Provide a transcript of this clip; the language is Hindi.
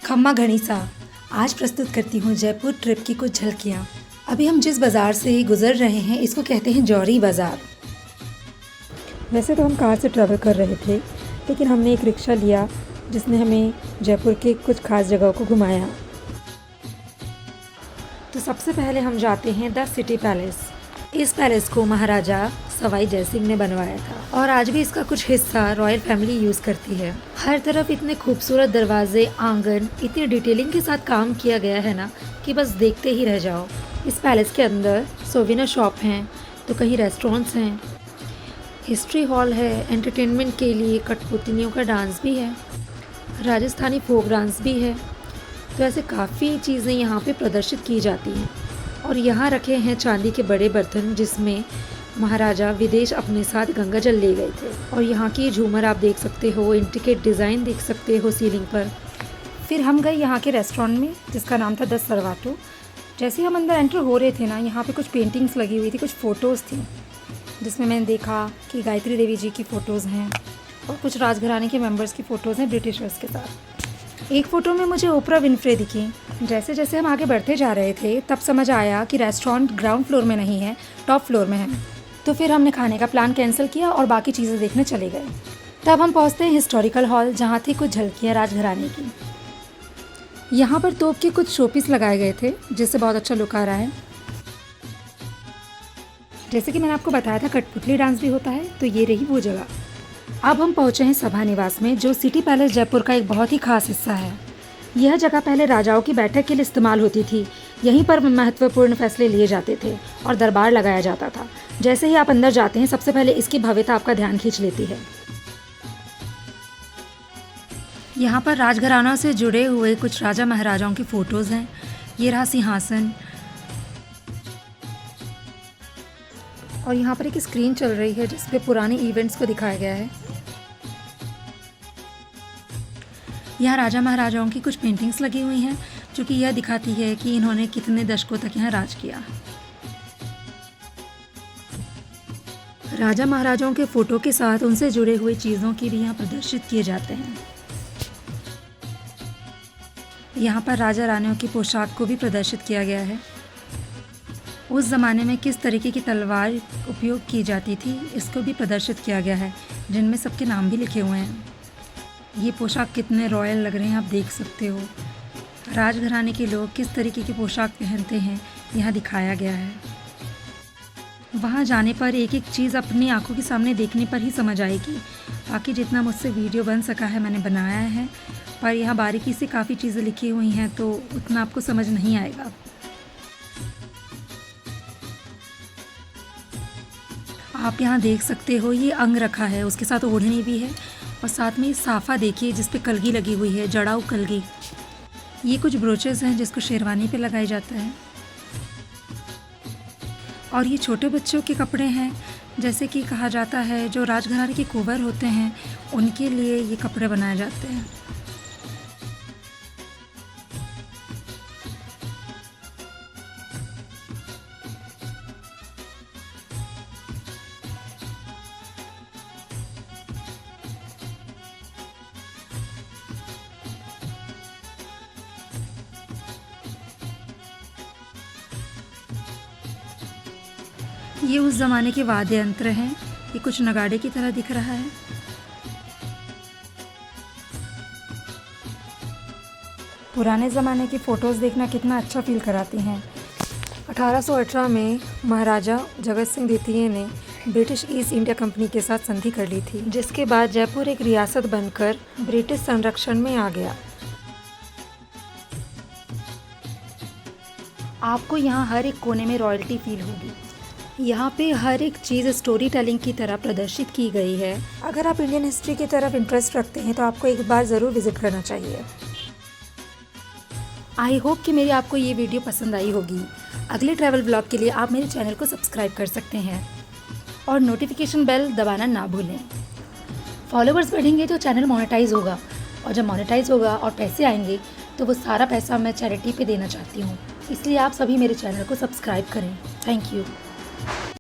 खम्मा घनीसा आज प्रस्तुत करती हूँ जयपुर ट्रिप की कुछ झलकियाँ। अभी हम जिस बाज़ार से गुज़र रहे हैं इसको कहते हैं जौहरी बाज़ार। वैसे तो हम कार से ट्रैवल कर रहे थे, लेकिन हमने एक रिक्शा लिया जिसने हमें जयपुर के कुछ खास जगहों को घुमाया। तो सबसे पहले हम जाते हैं द सिटी पैलेस। इस पैलेस को महाराजा सवाई जय सिंह ने बनवाया था और आज भी इसका कुछ हिस्सा रॉयल फैमिली यूज़ करती है। हर तरफ इतने खूबसूरत दरवाजे, आंगन, इतनी डिटेलिंग के साथ काम किया गया है ना कि बस देखते ही रह जाओ। इस पैलेस के अंदर सोविनर शॉप हैं, तो कहीं रेस्टोरेंट्स हैं, हिस्ट्री हॉल है, एंटरटेनमेंट के लिए कठपुतलियों का डांस भी है, राजस्थानी फोक डांस भी है। तो ऐसे काफ़ी चीज़ें यहाँ पे प्रदर्शित की जाती हैं। और यहाँ रखे हैं चांदी के बड़े बर्तन जिसमें महाराजा विदेश अपने साथ गंगा जल ले गए थे। और यहाँ की झूमर आप देख सकते हो, इंट्रिकेट डिज़ाइन देख सकते हो सीलिंग पर। फिर हम गए यहाँ के रेस्टोरेंट में जिसका नाम था द सरवाटो। जैसे ही हम अंदर एंटर हो रहे थे ना, यहाँ पे कुछ पेंटिंग्स लगी हुई थी, कुछ फ़ोटोज़ थी जिसमें मैंने देखा कि गायत्री देवी जी की फ़ोटोज़ हैं और कुछ राजघराने के मेंबर्स की फ़ोटोज़ हैं ब्रिटिशर्स के साथ। एक फ़ोटो में मुझे ओपरा विनफ्रे दिखी। जैसे जैसे हम आगे बढ़ते जा रहे थे तब समझ आया कि रेस्टोरेंट ग्राउंड फ्लोर में नहीं है, टॉप फ्लोर में है। तो फिर हमने खाने का प्लान कैंसिल किया और बाकी चीज़ें देखने चले गए। तब हम पहुंचते हैं हिस्टोरिकल हॉल जहां थी कुछ झलकियाँ राजघराने की। यहाँ पर तोप के कुछ शोपीस लगाए गए थे जिससे बहुत अच्छा लुक आ रहा है। जैसे कि मैंने आपको बताया था कठपुतली डांस भी होता है, तो ये रही वो जगह। अब हम पहुँचे हैं सभा निवास में जो सिटी पैलेस जयपुर का एक बहुत ही खास हिस्सा है। यह जगह पहले राजाओं की बैठक के लिए इस्तेमाल होती थी। यहीं पर महत्वपूर्ण फैसले लिए जाते थे और दरबार लगाया जाता था। जैसे ही आप अंदर जाते हैं सबसे पहले इसकी भव्यता आपका ध्यान खींच लेती है। यहाँ पर राजघराना से जुड़े हुए कुछ राजा महाराजाओं की फ़ोटोज़ हैं। ये रहा सिंहासन और यहाँ पर एक स्क्रीन चल रही है जिस पे पुराने इवेंट्स को दिखाया गया है। यहाँ राजा महाराजाओं की कुछ पेंटिंग्स लगी हुई हैं जो कि यह दिखाती है कि इन्होंने कितने दशकों तक यहाँ राज किया। राजा महाराजाओं के फ़ोटो के साथ उनसे जुड़े हुए चीज़ों की भी यहाँ प्रदर्शित किए जाते हैं। यहाँ पर राजा रानियों की पोशाक को भी प्रदर्शित किया गया है। उस ज़माने में किस तरीके की तलवार उपयोग की जाती थी इसको भी प्रदर्शित किया गया है, जिनमें सबके नाम भी लिखे हुए हैं। ये पोशाक कितने रॉयल लग रहे हैं आप देख सकते हो। राजघराने के लोग किस तरीके की पोशाक पहनते हैं यहाँ दिखाया गया है। वहाँ जाने पर एक एक चीज़ अपनी आंखों के सामने देखने पर ही समझ आएगी। बाकी जितना मुझसे वीडियो बन सका है मैंने बनाया है, पर यहाँ बारीकी से काफ़ी चीज़ें लिखी हुई हैं तो उतना आपको समझ नहीं आएगा। आप यहाँ देख सकते हो ये अंग रखा है, उसके साथ ओढ़नी भी है और साथ में साफ़ा देखिए जिस पे कलगी लगी हुई है, जड़ाऊ कलगी। ये कुछ ब्रोचेस हैं जिसको शेरवानी पे लगाया जाता है। और ये छोटे बच्चों के कपड़े हैं, जैसे कि कहा जाता है जो राजघराने के कुंवर होते हैं उनके लिए ये कपड़े बनाए जाते हैं। ये उस ज़माने के वाद्य यंत्र हैं। ये कुछ नगाड़े की तरह दिख रहा है। पुराने ज़माने की फ़ोटोज़ देखना कितना अच्छा फील कराती हैं। 1818 में महाराजा जगत सिंह द्वितीय ने ब्रिटिश ईस्ट इंडिया कंपनी के साथ संधि कर ली थी, जिसके बाद जयपुर एक रियासत बनकर ब्रिटिश संरक्षण में आ गया। आपको यहाँ हर एक कोने में रॉयल्टी फील होगी। यहाँ पे हर एक चीज़ स्टोरी टेलिंग की तरह प्रदर्शित की गई है। अगर आप इंडियन हिस्ट्री की तरफ इंटरेस्ट रखते हैं तो आपको एक बार ज़रूर विज़िट करना चाहिए। आई होप कि मेरी आपको ये वीडियो पसंद आई होगी। अगले ट्रैवल ब्लॉग के लिए आप मेरे चैनल को सब्सक्राइब कर सकते हैं और नोटिफिकेशन बेल दबाना ना भूलें। फॉलोवर्स बढ़ेंगे तो चैनल मोनेटाइज होगा और जब मोनेटाइज होगा और पैसे आएंगे तो वो सारा पैसा मैं चैरिटी पे देना चाहती हूँ। इसलिए आप सभी मेरे चैनल को सब्सक्राइब करें। Thank you.